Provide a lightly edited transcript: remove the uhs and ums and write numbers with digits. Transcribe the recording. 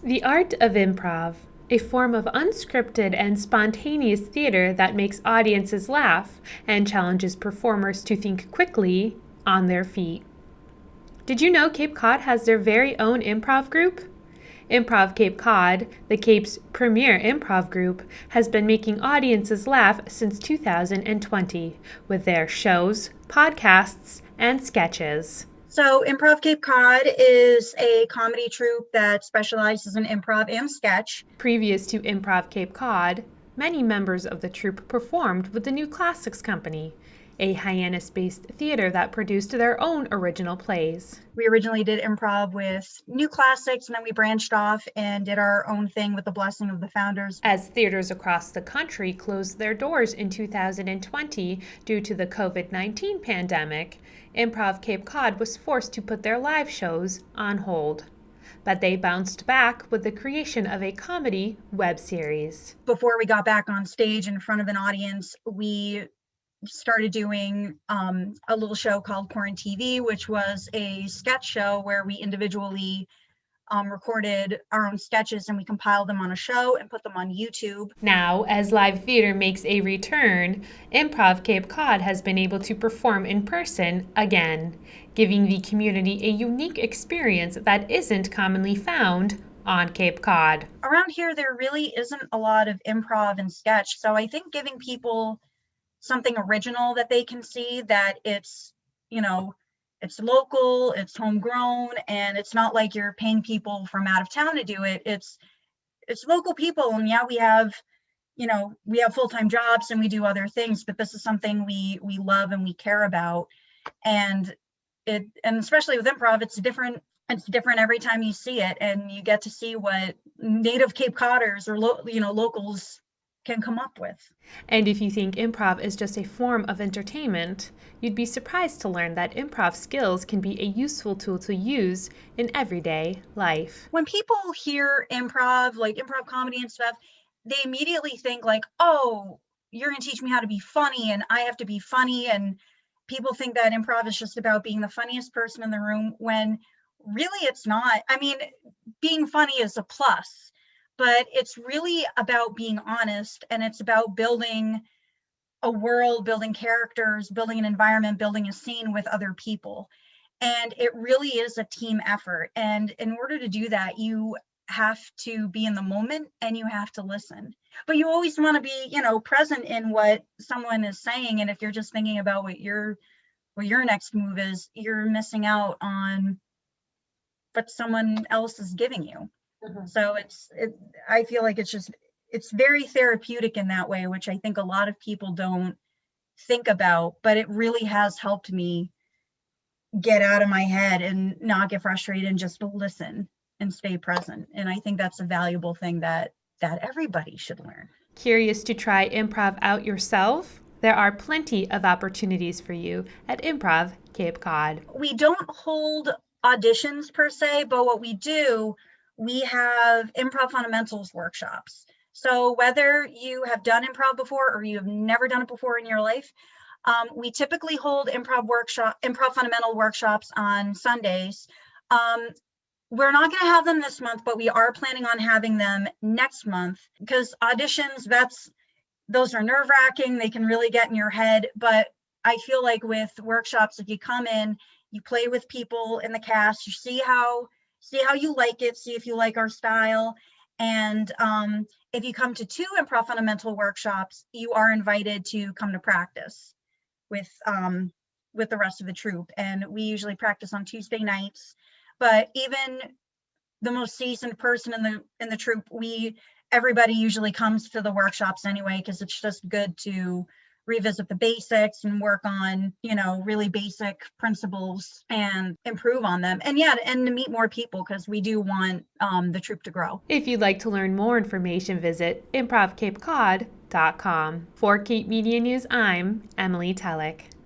The art of improv, a form of unscripted and spontaneous theater that makes audiences laugh and challenges performers to think quickly on their feet. Did you know Cape Cod has their very own improv group? Improv Cape Cod, the Cape's premier improv group, has been making audiences laugh since 2020 with their shows, podcasts, and sketches. So Improv Cape Cod is a comedy troupe that specializes in improv and sketch. Previous to Improv Cape Cod, many members of the troupe performed with the New Classics Company, a Hyannis-based theater that produced their own original plays. We originally did improv with New Classics, and then we branched off and did our own thing with the blessing of the founders. As theaters across the country closed their doors in 2020 due to the COVID-19 pandemic, Improv Cape Cod was forced to put their live shows on hold. But they bounced back with the creation of a comedy web series. Before we got back on stage in front of an audience, we started doing a little show called Porn TV, which was a sketch show where we individually recorded our own sketches and we compiled them on a show and put them on YouTube. Now, as live theater makes a return, Improv Cape Cod has been able to perform in person again, giving the community a unique experience that isn't commonly found on Cape Cod. Around here, there really isn't a lot of improv and sketch, so I think giving people something original that they can see, that it's, it's local, it's homegrown, and it's not like you're paying people from out of town to do it. It's local people, and yeah, we have full-time jobs and we do other things, but this is something we love and we care about. And especially with improv, it's different every time you see it, and you get to see what native Cape Codders or locals can come up with. And if you think improv is just a form of entertainment, you'd be surprised to learn that improv skills can be a useful tool to use in everyday life. When people hear improv, like improv comedy and stuff, they immediately think like, oh, you're going to teach me how to be funny and I have to be funny. And people think that improv is just about being the funniest person in the room, when really it's not. I mean, being funny is a plus, but it's really about being honest, and it's about building a world, building characters, building an environment, building a scene with other people. And it really is a team effort. And in order to do that, you have to be in the moment and you have to listen. But you always want to be, present in what someone is saying. And if you're just thinking about what your next move is, you're missing out on what someone else is giving you. Mm-hmm. So I feel like it's very therapeutic in that way, which I think a lot of people don't think about, but it really has helped me get out of my head and not get frustrated and just listen and stay present. And I think that's a valuable thing that everybody should learn. Curious to try improv out yourself? There are plenty of opportunities for you at Improv Cape Cod. We don't hold auditions per se, but what we do, we have improv fundamentals workshops. So whether you have done improv before or you have never done it before in your life, we typically hold improv fundamental workshops on Sundays. We're not going to have them this month, but we are planning on having them next month, because auditions, those are nerve-wracking. They can really get in your head. But I feel like with workshops, if you come in, you play with people in the cast, you see how you like it, see if you like our style. And if you come to 2 improv fundamental workshops, you are invited to come to practice with the rest of the troupe. And we usually practice on Tuesday nights. But even the most seasoned person in the troupe, everybody usually comes to the workshops anyway, because it's just good to revisit the basics and work on, really basic principles and improve on them. And to meet more people, because we do want the troupe to grow. If you'd like to learn more information, visit improvcapecod.com. For Cape Media News, I'm Emily Tullock.